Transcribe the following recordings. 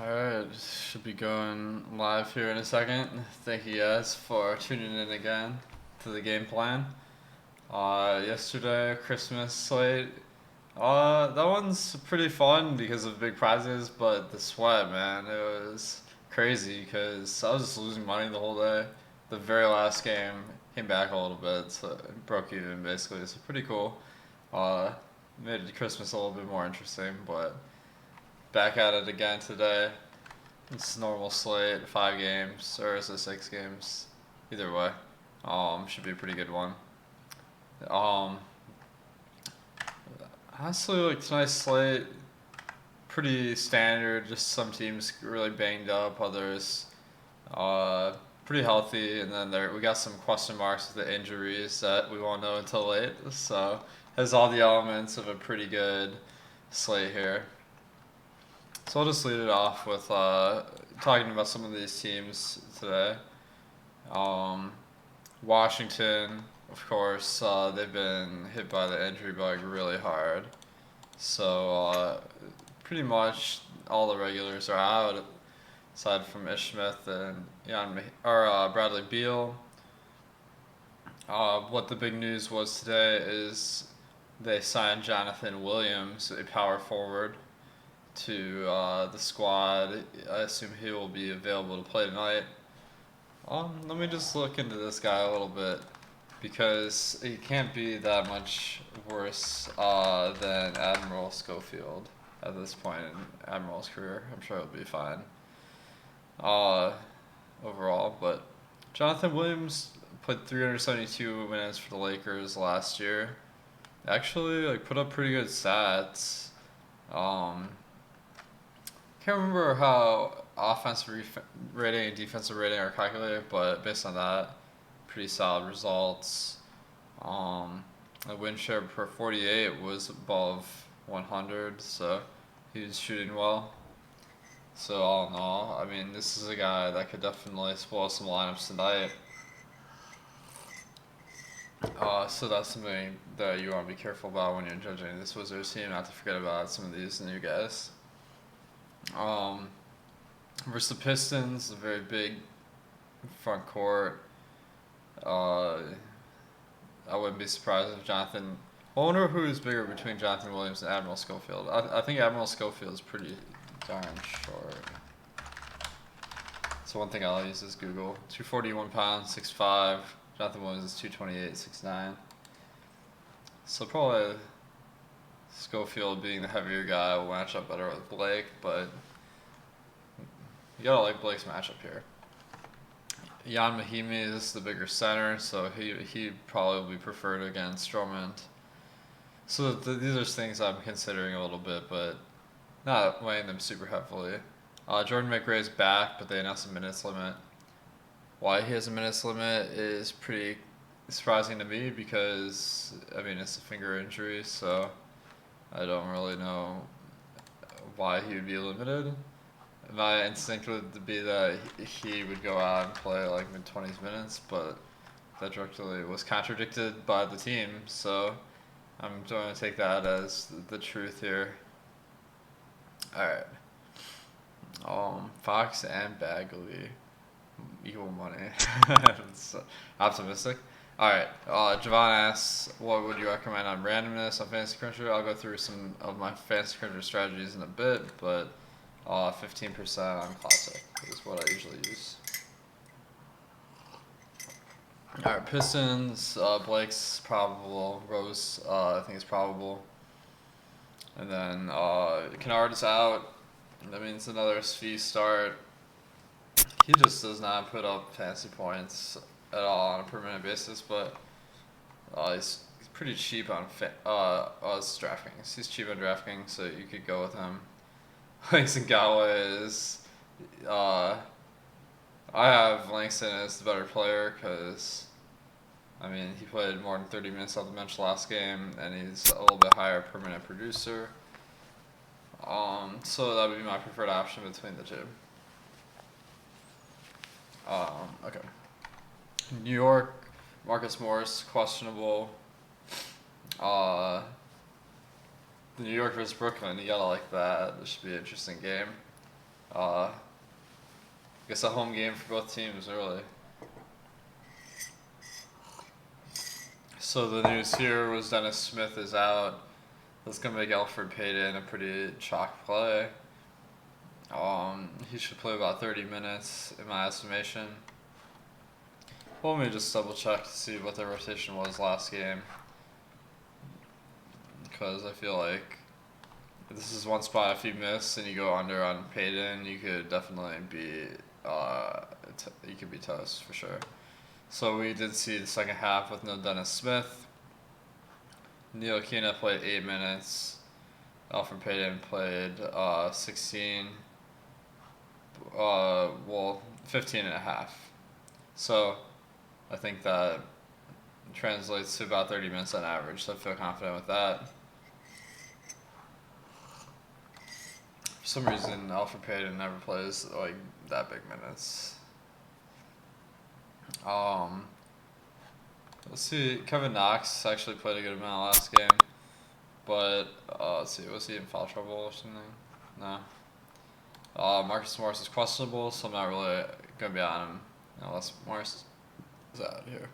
Alright, should be going live here in a second. Thank you guys for tuning in again to the game plan. Yesterday, Christmas slate. That one's pretty fun because of big prizes, but the sweat, man, it was crazy because I was just losing money the whole day. The very last game came back a little bit, so it broke even basically. So pretty cool. Uh, Made Christmas a little bit more interesting, but back at it again today. It's normal slate, 5 games, or is it 6 games? Either way, should be a pretty good one. Um, Honestly, like tonight's slate, pretty standard. Just some teams really banged up, others, pretty healthy, and then we got some question marks with the injuries that we won't know until late. So has all the elements of a pretty good slate here. So I'll just lead it off with talking about some of these teams today. Um, Washington, of course, they've been hit by the injury bug really hard. So pretty much all the regulars are out, aside from Ish Smith and Bradley Beal. What the big news was today is they signed Jonathan Williams, a power forward, to the squad. I assume he will be available to play tonight. Let me just look into this guy a little bit because he can't be that much worse than Admiral Schofield at this point in Admiral's career. I'm sure he'll be fine uh, overall. But Jonathan Williams played 372 minutes for the Lakers last year. Actually, like put up pretty good stats. Um, Can't remember how rating and defensive rating are calculated, but based on that, pretty solid results. The win share per 48 was above 100, so he was shooting well. So all in all, I mean, this is a guy that could definitely spoil some lineups tonight. So that's something that you want to be careful about when you're judging this Wizards team, not to forget about some of these new guys. Versus the Pistons, a very big front court. I wouldn't be surprised if Jonathan. I wonder who is bigger between Jonathan Williams and Admiral Schofield. I think Admiral Schofield is pretty darn short. So one thing I'll use is Google. 241 pounds, 6'5". Jonathan Williams is 228, 6'9". So probably Schofield being the heavier guy will match up better with Blake, but you gotta like Blake's matchup here. Jan Mahimi is the bigger center, so he probably will be preferred against Drummond. So these are things I'm considering a little bit, but not weighing them super heavily. Jordan McRae's back, but they announced a minutes limit. Why he has a minutes limit is pretty surprising to me because, I mean, it's a finger injury, so I don't really know why he would be limited. My instinct would be that he would go out and play like mid-20s minutes, but that directly was contradicted by the team, so I'm going to take that as the truth here. Alright. Fox and Bagley. Equal money. It's optimistic. Alright, Javon asks, what would you recommend on randomness on Fantasy Cruncher? I'll go through some of my Fantasy Cruncher strategies in a bit, but 15% on Classic is what I usually use. Alright, Pistons, Blake's probable, Rose I think is probable. And then Kennard's out. That means another Svi start. He just does not put up fantasy points at all on a per minute basis, but he's pretty cheap on DraftKings. He's cheap on DraftKings, so you could go with him. Langston Galloway is. I have Langston as the better player because, I mean, he played more than 30 minutes off the bench last game, and he's a little bit higher per minute producer. So that would be my preferred option between the two. Okay. New York, Marcus Morris, questionable. The New York versus Brooklyn, you gotta like that. This should be an interesting game. I guess a home game for both teams, really. So the news here was Dennis Smith is out. That's gonna make Alfred Payton a pretty chalk play. He should play about 30 minutes in my estimation. Well, let me just double check to see what the rotation was last game, because I feel like this is one spot if you miss and you go under on Payton, you could definitely be you could be toast for sure. So we did see the second half with no Dennis Smith. Neil Kina played 8 minutes. Alfred Payton played 16. 15 and a half. So I think that translates to about 30 minutes on average. So I feel confident with that. For some reason, Alfred Payton never plays like that big minutes. Let's see. Kevin Knox actually played a good amount last game, but let's see. Was he in foul trouble or something? No. Marcus Morris is questionable, so I'm not really gonna be on him unless Morris is out here.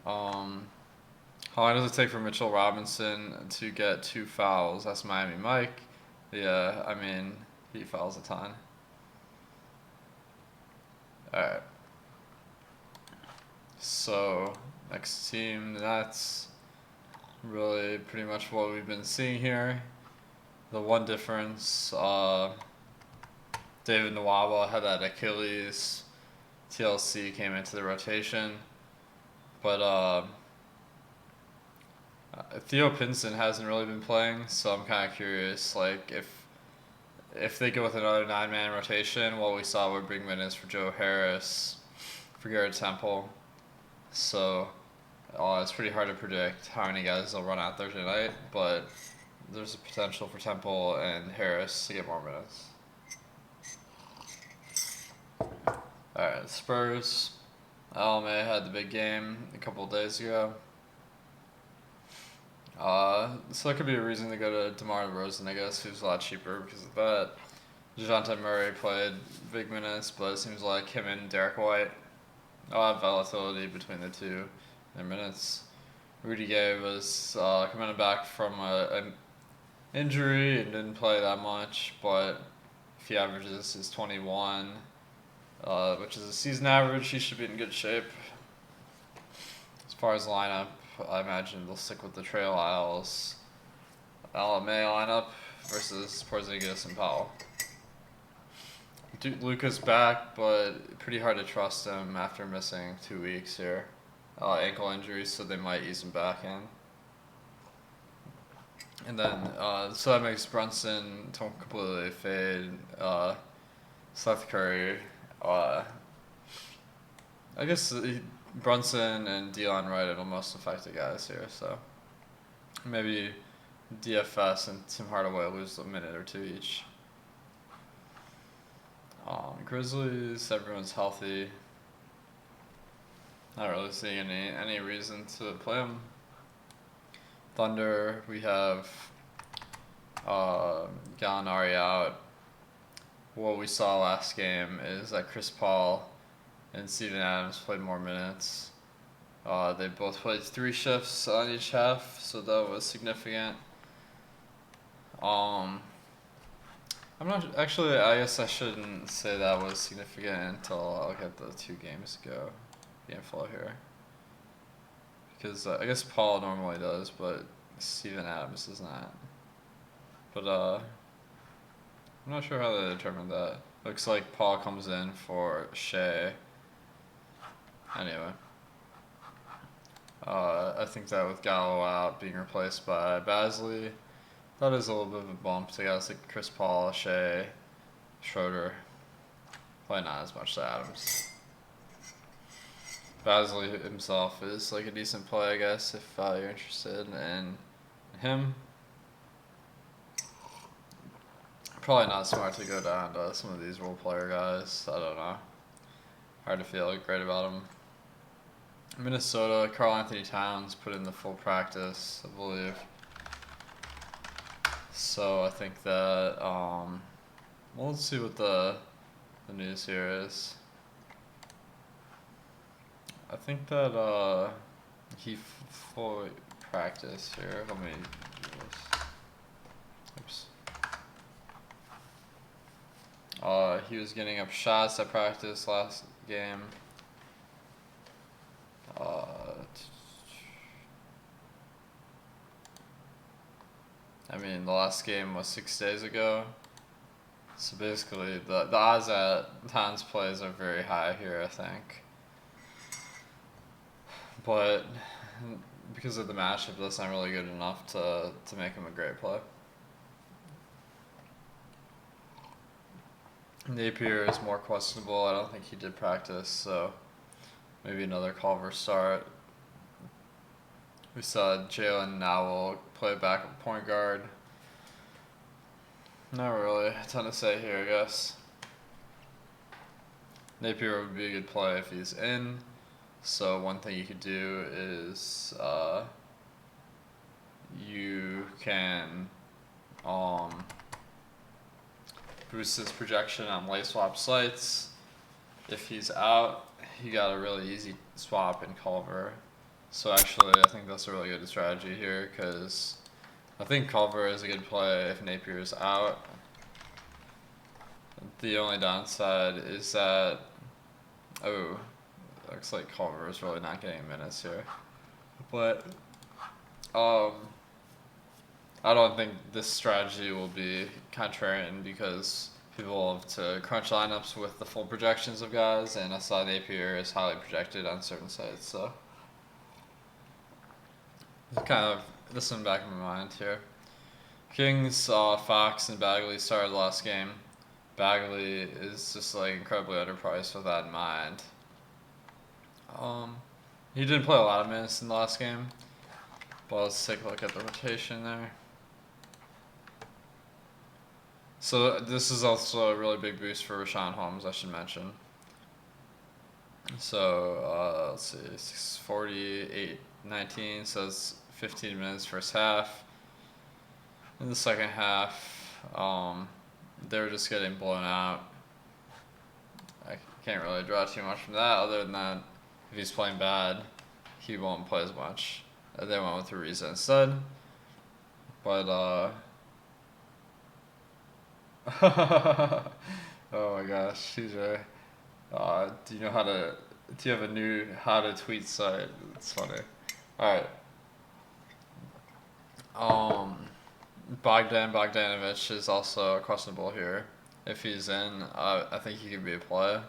How long does it take for Mitchell Robinson to get 2 fouls? That's Miami Mike. Yeah, I mean, he fouls a ton. Alright. So, next team, the Nets. Really pretty much what we've been seeing here. The one difference, David Nwaba had that Achilles. TLC came into the rotation. But Theo Pinson hasn't really been playing, so I'm kind of curious, like, if they go with another 9-man rotation, what we saw were big minutes for Joe Harris, for Garrett Temple. So it's pretty hard to predict how many guys they'll run out Thursday night, but there's a potential for Temple and Harris to get more minutes. Alright, Spurs. LMA had the big game a couple of days ago. So that could be a reason to go to DeMar DeRozan, I guess, who's a lot cheaper because of that. DeJounte Murray played big minutes, but it seems like him and Derek White will have volatility between the two in their minutes. Rudy Gay was coming back from an injury and didn't play that much, but if he averages his 21, which is a season average, he should be in good shape. As far as lineup, I imagine they'll stick with the Trail Isles LMA lineup versus Porzingis and Powell. Luka's back, but pretty hard to trust him after missing 2 weeks here. Ankle injuries, so they might ease him back in. And then, so that makes Brunson completely fade. Seth Curry. I guess Brunson and Dion Wright are the most affected guys here, so maybe DFS and Tim Hardaway lose a minute or two each. Grizzlies, everyone's healthy. Not really seeing any reason to play them. Thunder, we have Gallinari out. What we saw last game is that Chris Paul and Steven Adams played more minutes. They both played 3 shifts on each half, so that was significant. I'm not actually. I guess I shouldn't say that was significant until I look at the 2 games ago game flow here, because I guess Paul normally does, but Steven Adams does not. But I'm not sure how they determined that. Looks like Paul comes in for Shea. Anyway, I think that with Gallo out being replaced by Basley, that is a little bit of a bump to guys like Chris Paul, Shea, Schroeder. Probably not as much to Adams. Basley himself is like a decent play, I guess, if you're interested in him. Probably not smart to go down to some of these role player guys. I don't know. Hard to feel great about them. Minnesota, Karl Anthony Towns put in the full practice, I believe. So I think that Well, let's see what the news here is. I think that he fully practiced here. Let me do this. Oops. He was getting up shots at practice last game. I mean, the last game was 6 days ago. So basically, the odds that Towns plays are very high here, I think. But because of the matchup, that's not really good enough to make him a great play. Napier is more questionable. I don't think he did practice, so maybe another Culver start. We saw Jalen now will play back at point guard. Not really a ton to say here, I guess. Napier would be a good play if he's in. So one thing you could do is you can boost his projection on late swap sites. If he's out, he got a really easy swap in Culver. So actually, I think that's a really good strategy here because I think Culver is a good play if Napier is out. The only downside is that, looks like Culver is really not getting minutes here. But I don't think this strategy will be contrarian because people love to crunch lineups with the full projections of guys, and I saw Napier is highly projected on certain sites, so kind of this in the back of my mind here. Kings, Fox, and Bagley started the last game. Bagley is just like incredibly underpriced with that in mind. He didn't play a lot of minutes in the last game, but let's take a look at the rotation there. So this is also a really big boost for Rashawn Holmes, I should mention. So let's see, 48-19, so it's 15 minutes first half. In the second half, they were just getting blown out. I can't really draw too much from that, other than that, if he's playing bad, he won't play as much. They went with Ariza instead. But, oh my gosh, TJ. Do you have a new how to tweet site? It's funny. Alright. Bogdanovich is also questionable here. If he's in, I think he could be a play.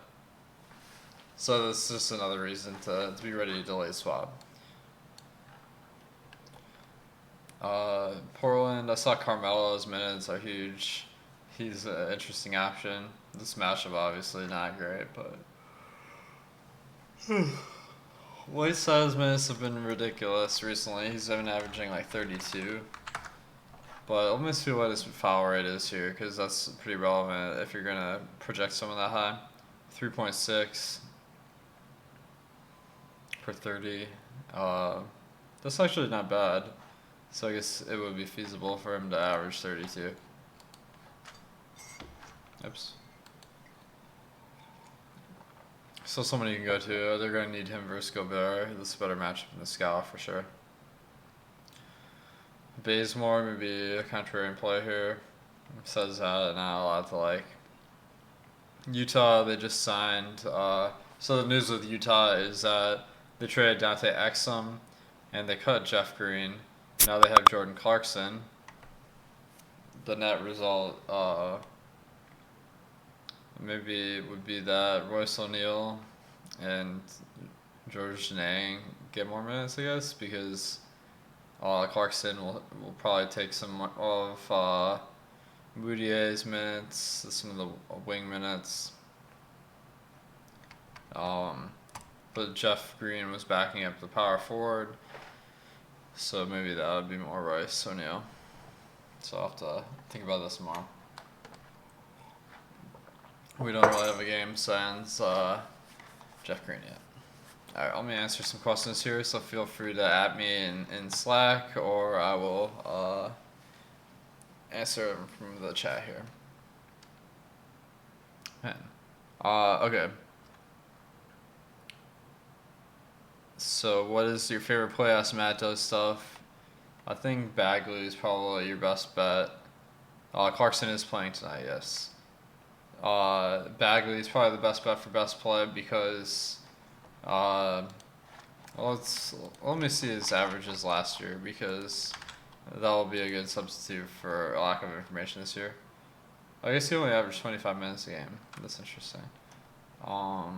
So that's just another reason to be ready to delay swap. Portland, I saw Carmelo's minutes are huge. He's an interesting option. This matchup obviously not great, but Whiteside's minutes have been ridiculous recently. He's been averaging like 32. But let me see what his foul rate is here, because that's pretty relevant if you're going to project someone that high. 3.6 per 30. That's actually not bad. So I guess it would be feasible for him to average 32. Oops. So someone you can go to. They're going to need him versus Gobert. This is a better matchup than the Scout for sure. Bazemore, maybe a contrarian play here. Says that, not a lot to like. Utah, they just signed. So the news with Utah is that they traded Dante Exum and they cut Jeff Green. Now they have Jordan Clarkson. The net result maybe would be that Royce O'Neal and George Niang get more minutes, I guess, because Clarkson will probably take some of Moutier's minutes, some of the wing minutes. But Jeff Green was backing up the power forward, so maybe that would be more Royce O'Neal. So I'll have to think about this more. We don't really have a game sans Jeff Green yet. Alright, let me answer some questions here, so feel free to add me in Slack, or I will answer them from the chat here. Man. Okay. So, what is your favorite play as Matt does stuff? I think Bagley is probably your best bet. Clarkson is playing tonight, yes. Bagley is probably the best bet for best play because, uh, let me see his averages last year because that will be a good substitute for a lack of information this year. I guess he only averaged 25 minutes a game. That's interesting. Let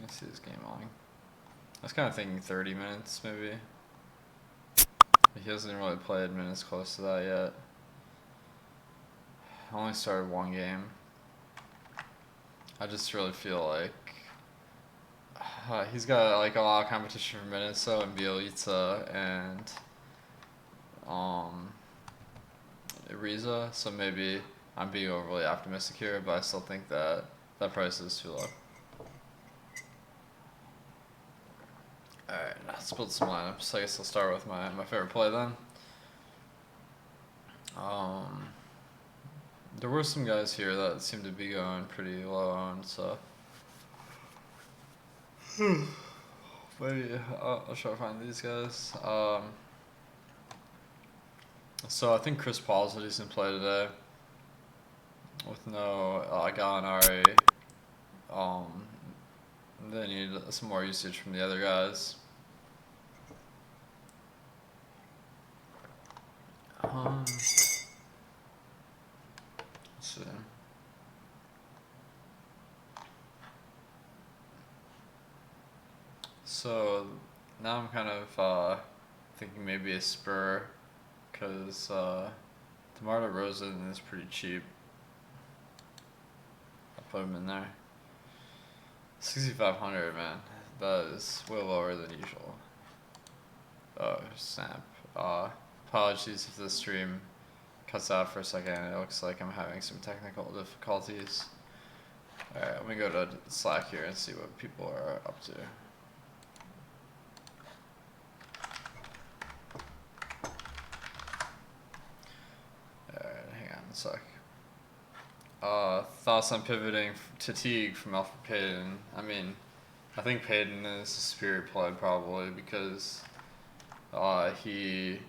me see his game log. I was kind of thinking 30 minutes maybe. He hasn't really played minutes close to that yet. I only started one game. I just really feel like he's got like a lot of competition for minutes though, and Bielitsa and um, Ariza. So maybe I'm being overly optimistic here, but I still think that that price is too low. Alright, let's build some lineups. I guess I'll start with my favorite play then. There were some guys here that seemed to be going pretty low on, so maybe I'll try to find these guys. So I think Chris Paul's a decent play today with no Gallinari. They need some more usage from the other guys. Let's see. So now I'm kind of thinking maybe a Spur because DeMar DeRozan is pretty cheap. I'll put him in there. 6,500, man. That is way lower than usual. Oh, snap. Apologies if the stream cuts out for a second. It looks like I'm having some technical difficulties. Alright, let me go to Slack here and see what people are up to. Alright, hang on a sec. Thoughts on pivoting to Teague from Alfred Payton? I mean, I think Payton is a superior play probably because he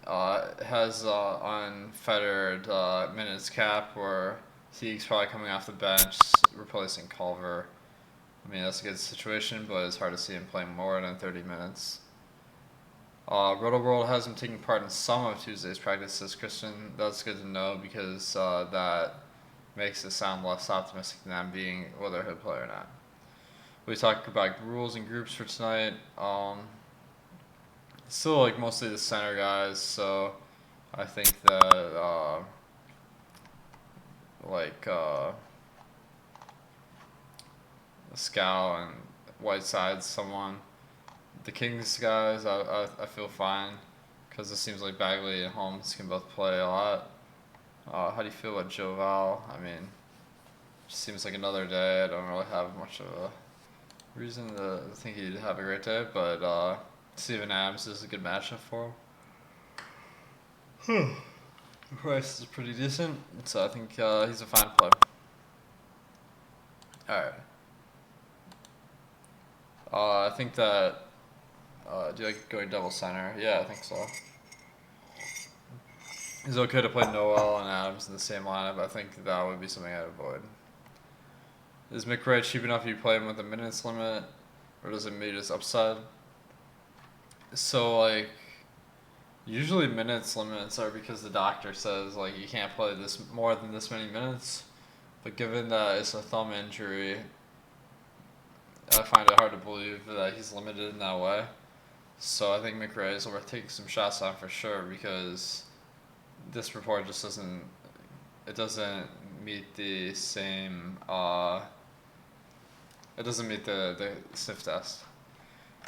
has unfettered minutes cap where Teague's probably coming off the bench replacing Culver. I mean, that's a good situation, but it's hard to see him playing more than 30 minutes. Roto World has him taking part in some of Tuesday's practices, Christian. That's good to know because that makes it sound less optimistic than I'm being whether he'll play or not. We talked about rules and groups for tonight. Still like mostly the center guys, so I think that Scal and Whiteside's someone. The Kings guys, I feel fine because it seems like Bagley and Holmes can both play a lot. How do you feel about Joe Val? I mean, it just seems like another day. I don't really have much of a reason to think he'd have a great day, but Steven Adams is a good matchup for him. The price is pretty decent, so I think he's a fine play. Alright. I think that. Do you like going double center? Yeah, I think so. It's okay to play Noel and Adams in the same lineup. I think that would be something I'd avoid. Is McRae cheap enough if you play him with a minutes limit, or does it meet his upside? So like, usually minutes limits are because the doctor says like you can't play this more than this many minutes. But given that it's a thumb injury, I find it hard to believe that he's limited in that way. So I think McRae is worth taking some shots on for sure because this report just doesn't meet the same, it doesn't meet the sniff test.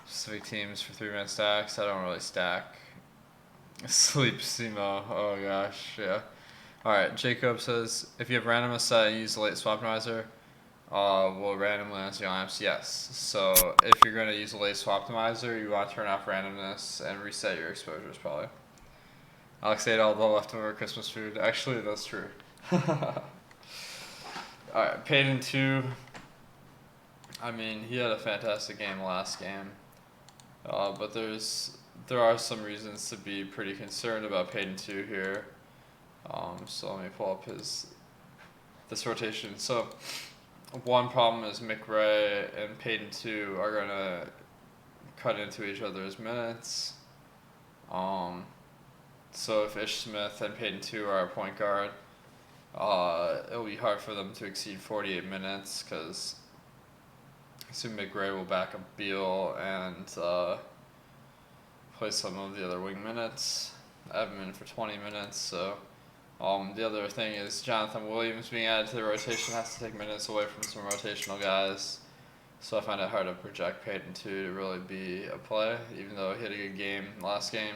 Specific teams for 3-minute stacks, I don't really stack. Sleep Simo, oh gosh, yeah. Alright, Jacob says, if you have randomness set and use the late swap optimizer, will randomly answer your lineups? Yes. So if you're going to use a late swap optimizer, you want to turn off randomness and reset your exposures probably. Alex ate all the leftover Christmas food. Actually, that's true. All right, Payton 2. I mean, he had a fantastic game last game, but there are some reasons to be pretty concerned about Payton 2 here. So let me pull up this rotation. So one problem is McRae and Payton 2 are gonna cut into each other's minutes. So if Ish Smith and Payton 2 are a point guard, it'll be hard for them to exceed 48 minutes because I assume McRae will back up Beal and play some of the other wing minutes. I have him in for 20 minutes, so the other thing is Jonathan Williams being added to the rotation has to take minutes away from some rotational guys. So I find it hard to project Payton 2 to really be a play, even though he had a good game last game.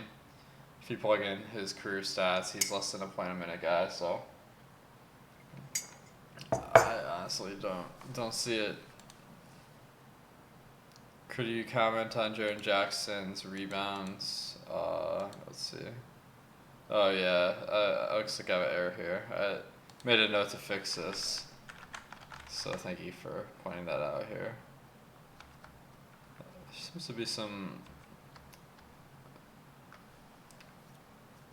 If you plug in his career stats, he's less than a point a minute guy, so I honestly don't see it. Could you comment on Jaren Jackson's rebounds? Let's see. Oh yeah, looks like I have an error here. I made a note to fix this, so thank you for pointing that out here. There seems to be some.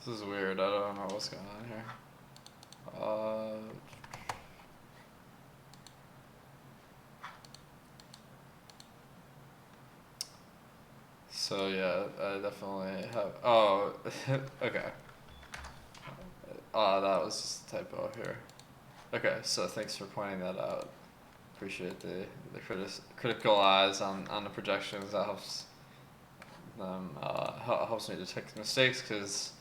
This is weird. I don't know what's going on here. So yeah, I definitely have. Oh, okay. That was just a typo here. Okay, so thanks for pointing that out. Appreciate the critical eyes on the projections. That helps them helps me detect mistakes because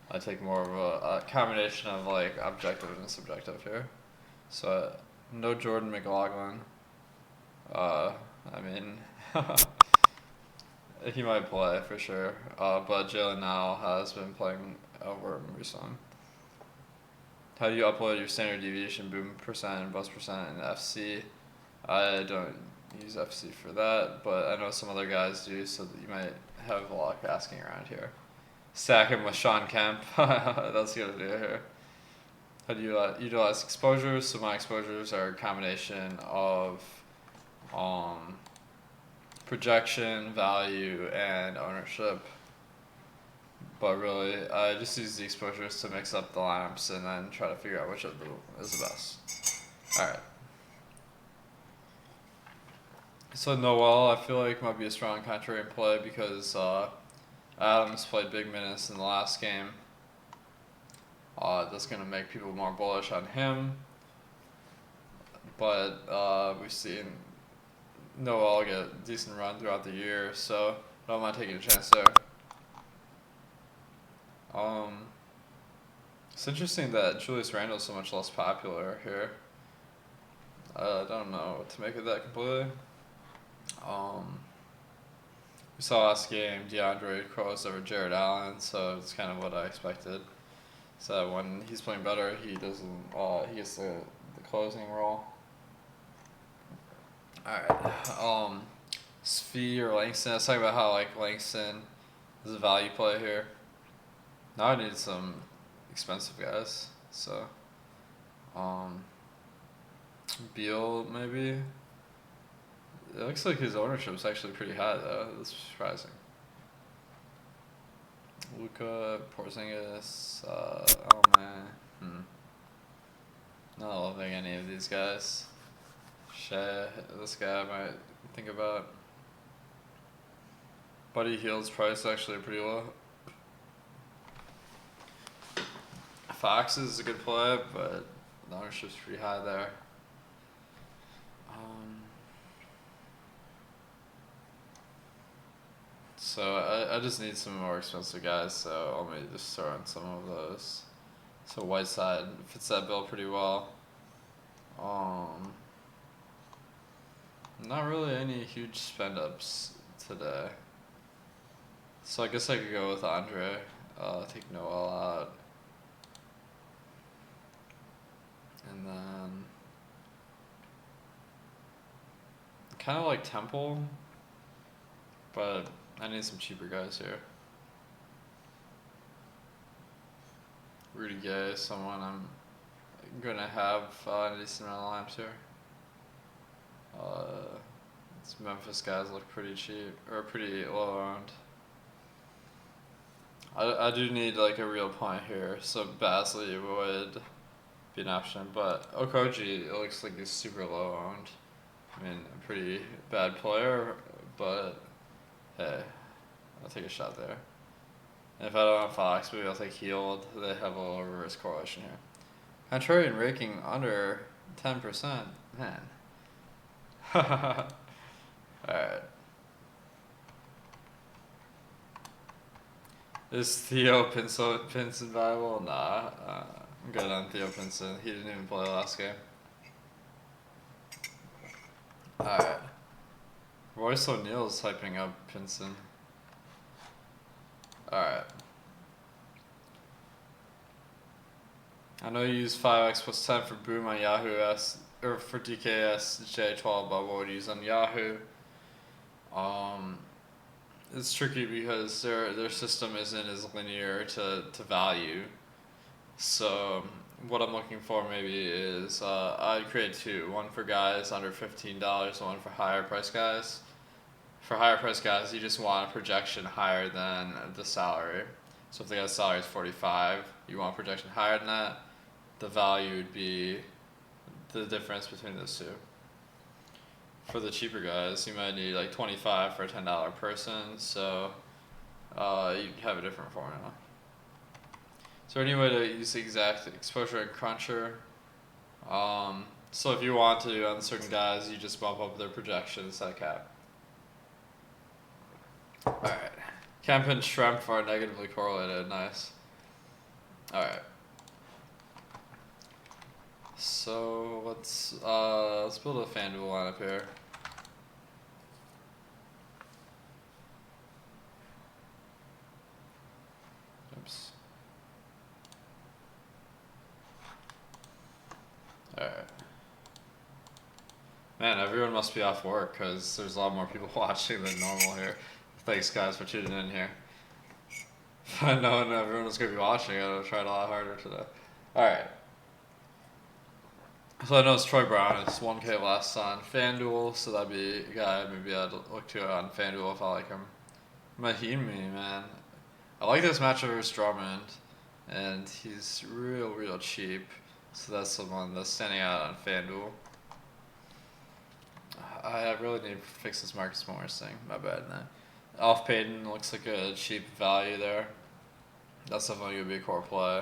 I take more of a combination of like objective and subjective here. So no Jordan McLaughlin. I mean, he might play for sure. But Jalen now has been playing over him recently. How do you upload your standard deviation, boom percent, and bust percent in FC? I don't use FC for that, but I know some other guys do, so that you might have a lot of asking around here. Stack him with Sean Kemp. That's good to do here. How do you utilize exposures? So my exposures are a combination of projection, value, and ownership. But really, I just use the exposures to mix up the lineups and then try to figure out which of them is the best. Alright. So Noel, I feel like might be a strong contrarian play because Adams played big minutes in the last game. That's going to make people more bullish on him. But we've seen Noel get a decent run throughout the year, so I don't mind taking a chance there. It's interesting that Julius Randle's so much less popular here. I don't know what to make of that completely. We saw last game DeAndre crossed over Jared Allen, so it's kind of what I expected. So when he's playing better, he doesn't. He gets the closing role. All right. Svi or Langston. I was talking about how like Langston is a value play here. Now I need some expensive guys. So, Beal maybe. It looks like his ownership is actually pretty high though. That's surprising. Luka, Porzingis. Oh man. Not loving any of these guys. Shea, this guy I might think about. Buddy Hield's price actually pretty low. Fox is a good play, but the ownership's pretty high there. So I just need some more expensive guys, so let me just throw in some of those. So Whiteside fits that bill pretty well. Not really any huge spend ups today. So I guess I could go with Andre, take Noel out. And then kind of like Temple, but I need some cheaper guys here. Rudy Gay, someone I'm gonna have a decent amount of lineups here. These Memphis guys look pretty cheap or pretty low owned. I do need like a real point here, so Basley would be an option, but Okoji looks like he's super low owned. I mean, a pretty bad player, but hey, I'll take a shot there. And if I don't have Fox, maybe I'll take Healed. They have a little reverse correlation here. Contrarian raking under 10%. Man. Alright. Is Theo Pinson viable? Nah. I'm good on Theo Pinson. He didn't even play last game. Alright. Royce O'Neal's hyping up Pinson. Alright. I know you use 5x plus 10 for Boom on Yahoo S, or for DKS J12, but what would you use on Yahoo? It's tricky because their system isn't as linear to value. So what I'm looking for maybe is I'd create two, one for guys under $15 and one for higher price guys. For higher price guys, you just want a projection higher than the salary. So if the guy's salary is 45, you want a projection higher than that. The value would be the difference between those two. For the cheaper guys, you might need like 25 for a $10 person, so you have a different formula. Is there any way to use the exact exposure and cruncher? So if you want to on certain guys, you just bump up their projection set cap. Alright. Camp and Shrimp are negatively correlated. Nice. Alright. So let's build a FanDuel lineup here. Oops. Alright. Man, everyone must be off work because there's a lot more people watching than normal here. Thanks guys for tuning in here. If I known everyone was going to be watching, I would have tried a lot harder today. Alright. So I know it's Troy Brown. It's 1K less on FanDuel, so that'd be a guy maybe I'd look to on FanDuel if I like him. Mahimi, man. I like this matchup versus Drummond, and he's real cheap. So that's someone that's standing out on FanDuel. I really need to fix this Marcus Morris thing. My bad, man. Off Payton looks like a cheap value there. That's definitely going to be a core play.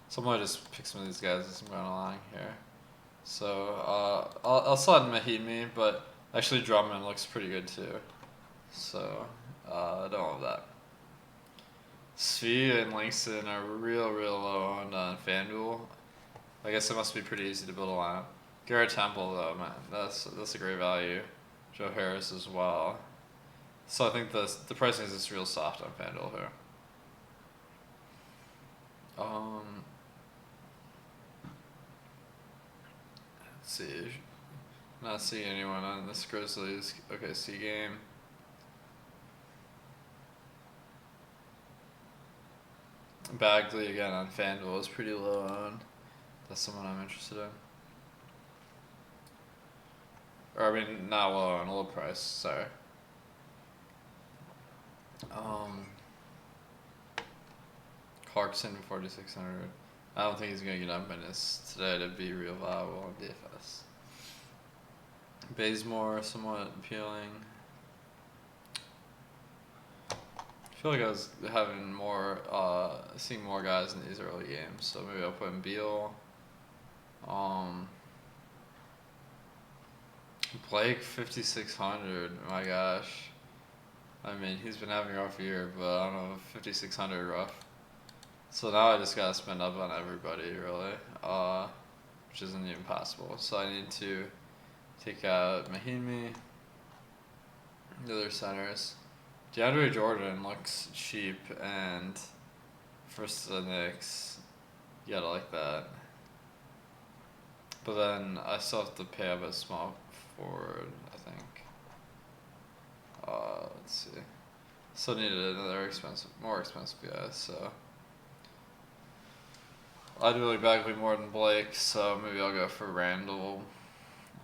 So I'm going to just pick some of these guys as I'm going along here. So I'll slide Mahimi, but actually Drummond looks pretty good too. So I don't love that. Svi and Langston are real low on FanDuel. I guess it must be pretty easy to build a lineup. Garrett Temple though, man, that's a great value. Joe Harris as well. So I think the pricing is just real soft on FanDuel here. Let's see. Not seeing anyone on this Grizzlies OKC game. Bagley again on FanDuel is pretty low on. That's someone I'm interested in. Or I mean, not low on, low price. Sorry. Clarkson 4,600. I don't think he's gonna get enough minutes today to be real viable in DFS. Bazemore somewhat appealing. I feel like I was having more, seeing more guys in these early games, so maybe I'll put in Beal. Blake 5,600. My gosh. I mean, he's been having a rough year, but I don't know, 5,600 rough. So now I just gotta spend up on everybody, really, which isn't even possible. So I need to take out Mahimi, the other centers. DeAndre Jordan looks cheap, and for the Knicks, you gotta like that. But then I still have to pay up a small forward, I think. Let's see. Still needed another more expensive guy, so I do like Bagley more than Blake, so maybe I'll go for Randall,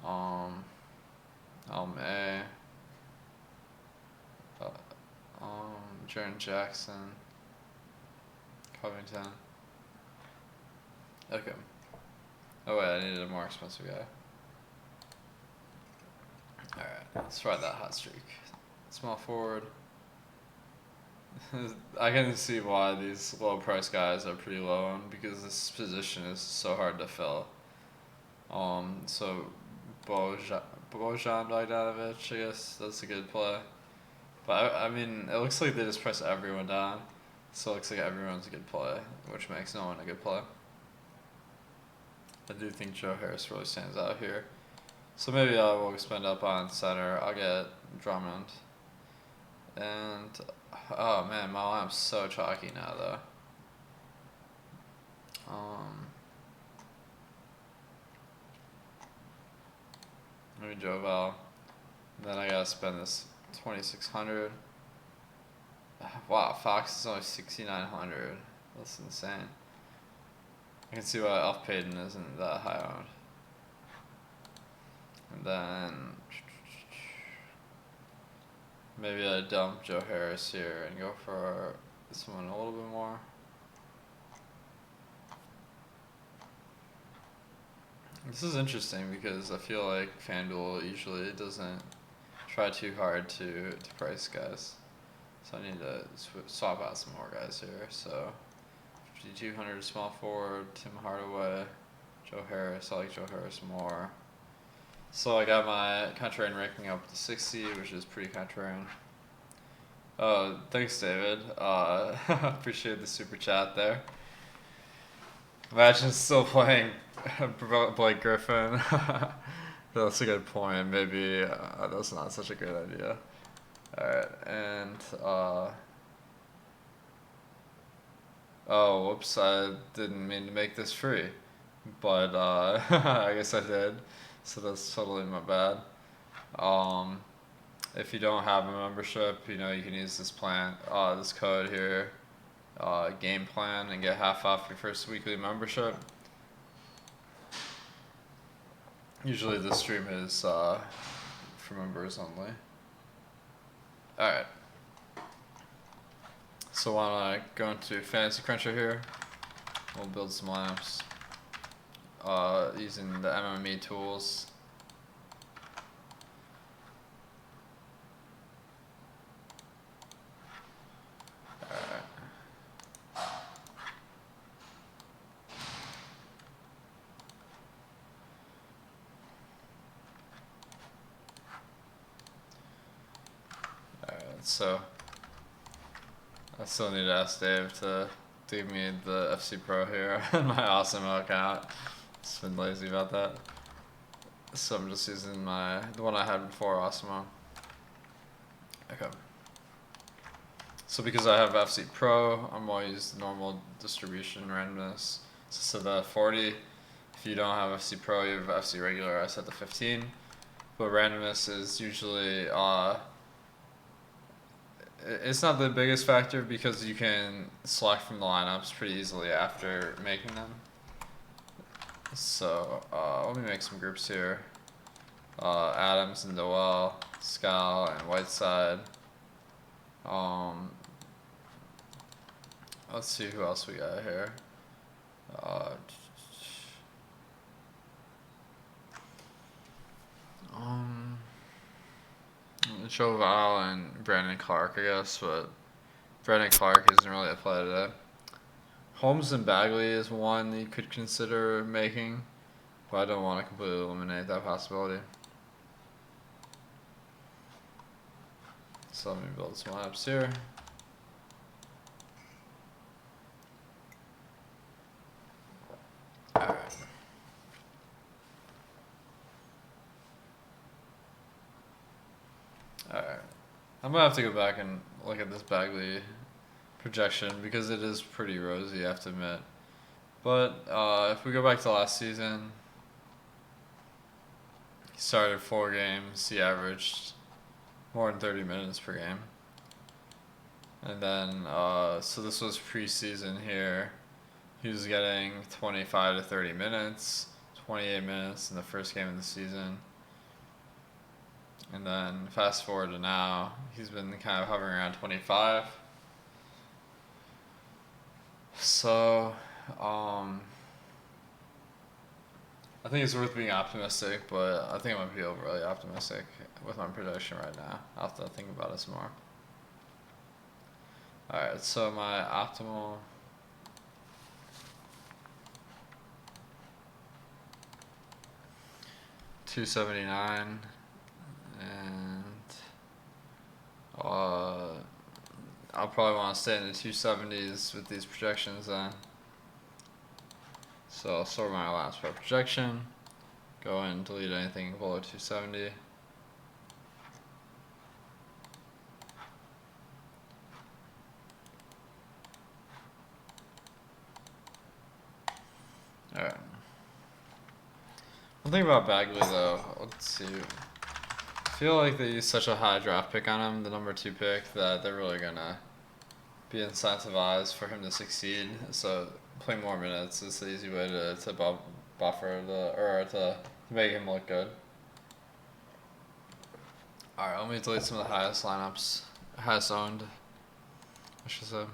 um, May, uh, Jaren Jackson, Covington. Okay. Oh wait, I needed a more expensive guy. Alright, let's ride that hot streak. Small forward. I can see why these low price guys are pretty low on because this position is so hard to fill. So Bojan Bogdanovic, I guess that's a good play. But I mean, it looks like they just press everyone down, so it looks like everyone's a good play, which makes no one a good play. I do think Joe Harris really stands out here. So maybe I will spend up on center. I'll get Drummond. And, oh man, my lineup's so chalky now though. Maybe Jovel. Then I gotta spend this 2,600. Wow, Fox is only 6,900. That's insane. I can see why Elf Payton isn't that high owned. And then maybe I dump Joe Harris here and go for this one a little bit more. This is interesting because I feel like FanDuel usually doesn't try too hard to price guys. So I need to swap out some more guys here. So 5,200 small forward, Tim Hardaway, Joe Harris. I like Joe Harris more. So I got my contrarian ranking up to 60, which is pretty contrarian. Oh, thanks, David. Appreciate the super chat there. Imagine still playing Blake Griffin. That's a good point. Maybe that's not such a good idea. Alright, and oh, whoops! I didn't mean to make this free, but I guess I did. So that's totally my bad. If you don't have a membership, you can use this plan, this code here, game plan, and get half off your first weekly membership. Usually this stream is for members only. Alright. So why don't I go into Fantasy Cruncher here. We'll build some lineups using the MME tools. So I still need to ask Dave to give me the FC Pro here on my Awesemo account. Just been lazy about that. So I'm just using the one I had before Awesemo. Okay. So because I have FC Pro, I'm going to use the normal distribution randomness. So the 40, if you don't have FC Pro, you have FC regular, I set the 15. But randomness is usually it's not the biggest factor because you can select from the lineups pretty easily after making them. So let me make some groups here. Adams and Noel, Skal and Whiteside. Let's see who else we got here. Joval and Brandon Clark, I guess, but Brandon Clark isn't really a play today. Holmes and Bagley is one that you could consider making, but I don't want to completely eliminate that possibility. So let me build some lineups here. Alright. Alright. I'm going to have to go back and look at this Bagley projection because it is pretty rosy, I have to admit. But if we go back to last season, he started 4 games, he averaged more than 30 minutes per game. And then, so this was preseason here. He was getting 25 to 30 minutes, 28 minutes in the first game of the season. And then fast forward to now, he's been kind of hovering around 25. So, I think it's worth being optimistic, but I think I might be overly optimistic with my prediction right now. I'll have to think about it some more. Alright, so my optimal... $279, and I'll probably want to stay in the 270s with these projections then. So I'll sort my last per projection, go and delete anything below 270. Alright. One thing about Bagley though, let's see. I feel like they used such a high draft pick on him, the number 2 pick, that they're really gonna be incentivized for him to succeed. So playing more minutes is the easy way to buffer to make him look good. Alright, let me delete some of the highest lineups, highest owned, I should say.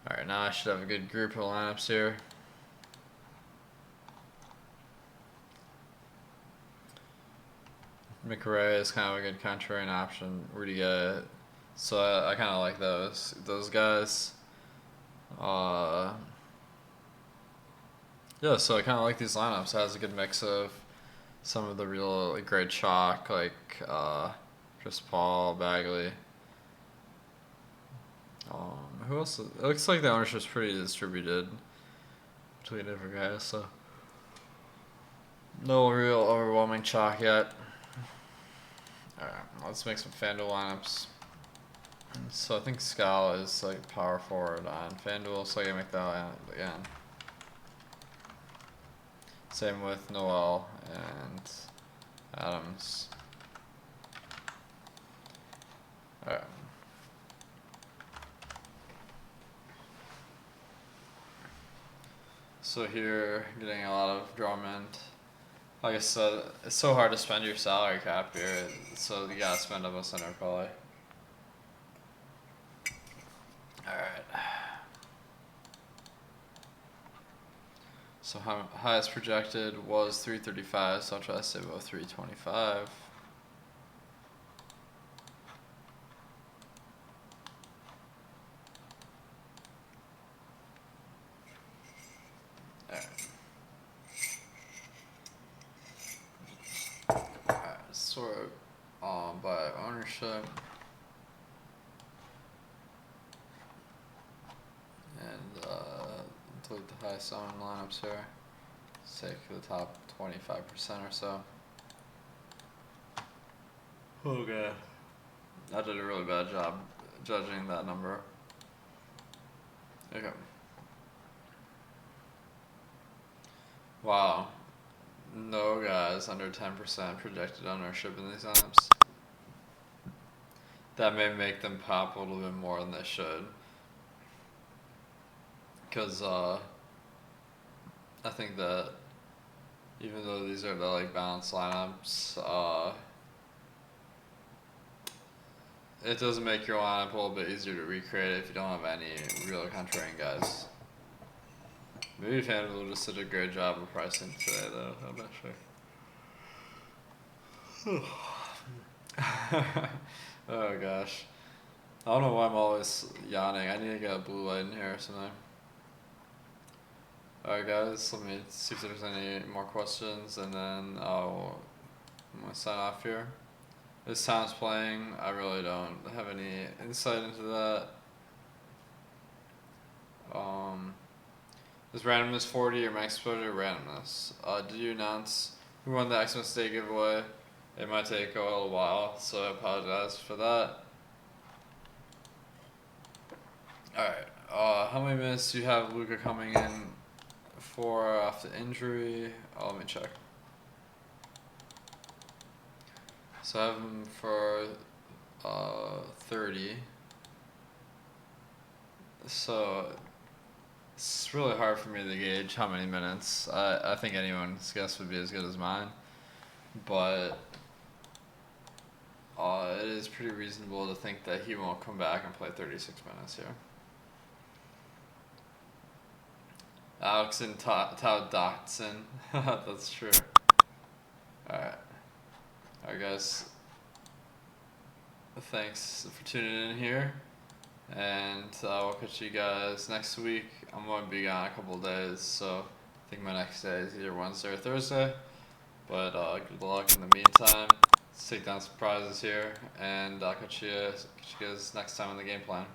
Alright, now I should have a good group of lineups here. McRae is kind of a good contrarian option. Rudy Gay. So I kind of like those guys. Yeah, so I kind of like these lineups. It has a good mix of some of the real great chalk, like Chris Paul, Bagley. Who else? It looks like the ownership's pretty distributed between different guys, so no real overwhelming chalk yet. Alright, let's make some FanDuel lineups. So I think Skal is like power forward on FanDuel, so I can make that lineup again. Same with Noel and Adams. Alright. So here, getting a lot of Drummond. Like I said, it's so hard to spend your salary cap here, so you gotta spend up a center probably. Alright. So highest projected was 335, so I'll try to stay above 325. Sort by ownership, and delete the highest owned lineups here. Say for the top 25% or so. Okay. I did a really bad job judging that number. Okay. Wow. No guys under 10% projected ownership in these lineups. That may make them pop a little bit more than they should. Because I think that even though these are the like balanced lineups, it doesn't make your lineup a little bit easier to recreate if you don't have any real contrarian guys. Maybe FanDuel just did a great job of pricing today, though. I'm not sure. Oh gosh, I don't know why I'm always yawning. I need to get a blue light in here or something. Alright guys, let me see if there's any more questions, and then I'm gonna sign off here. This Tom's playing. I really don't have any insight into that. Is randomness 40 or max exposure randomness? Did you announce who won the Xmas Day giveaway? It might take a little while, so I apologize for that. Alright, how many minutes do you have Luka coming in for after injury? Let me check. So I have him for 30. So it's really hard for me to gauge how many minutes. I think anyone's guess would be as good as mine, but it is pretty reasonable to think that he won't come back and play 36 minutes here. Alex and Tao Dotson. That's true. Alright. Alright, guys. Thanks for tuning in here. And we'll catch you guys next week. I'm going to be gone a couple of days, so I think my next day is either Wednesday or Thursday. But good luck in the meantime. Let's take down some prizes here, and I'll catch you guys next time on the game plan.